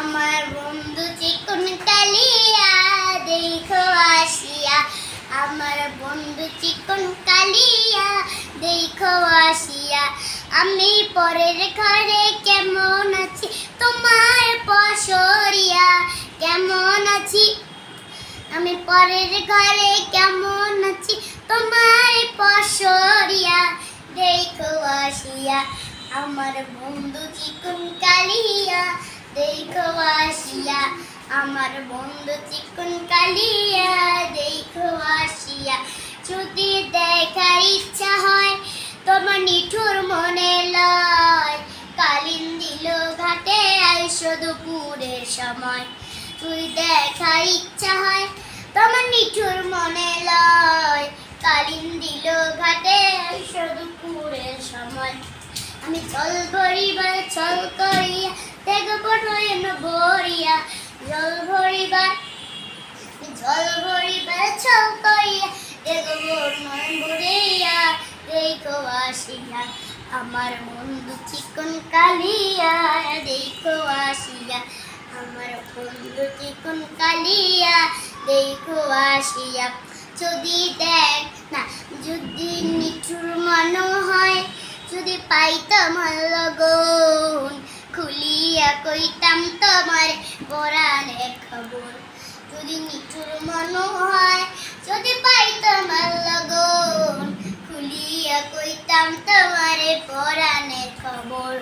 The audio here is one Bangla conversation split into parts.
আমার বন্ধু চিকন কালিয়া দেখো আসিয়া, আমার বন্ধু চিকন কালিয়া দেখো আসিয়া। আমি পরের ঘরে কেমন আছি তোমার পসরিয়া, কেমন আছি আমি পরের ঘরে কেমন আছি তোমার পসরিয়া দেখো আসিয়া। আমার বন্ধু চিকন কালিয়া দেখো আসিয়া, আমার বন্ধু চিকন কালিয়া দেখো আসিয়া। যদি দেখার ইচ্ছা হয় তোমার নিঠুর মনে লয়, কালিন দিল ঘাটে আইসো দুপুরের সময়। তুই দেখার ইচ্ছা হয় তোমার নিঠুর মনে লয়, কালিন দিল ঘাটে আইসো দুপুরের সময়। আমি জল ভরিবার ছল করিয়া দেখব নয়ন ভরিয়া, জল ভরিবার ছল করিয়া দেখব নয়ন ভরিয়া দেখো আসিয়া। আমার বন্ধু চিকন কালিয়া দেখো আসিয়া, আমার বন্ধু চিকন কালিয়া দেখো আসিয়া। যদি দেখ না যদি নিঠুর মন হয়, যদি পাইতাম লগন খুলিয়া কইতাম তোমার পরাণের খবর। যদি নিঠুর মন হয়, যদি পাইতাম লগন খুলিয়া কইতাম তোমার পরাণের খবর।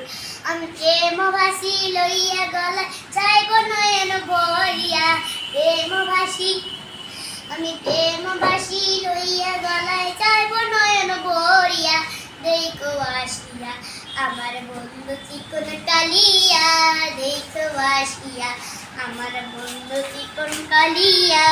আমি প্রেমভাসী লইয়া গলায় চাইব নয়ন ভরিয়া, প্রেমভাসী আমি প্রেমভাসী লইয়া গলায় চাইব নয়ন ভরিয়া দেখো আসিয়া। আমার বন্ধু চিকন কালিয়া দেখো আসিয়া, আমার বন্ধু চিকন কালিয়া।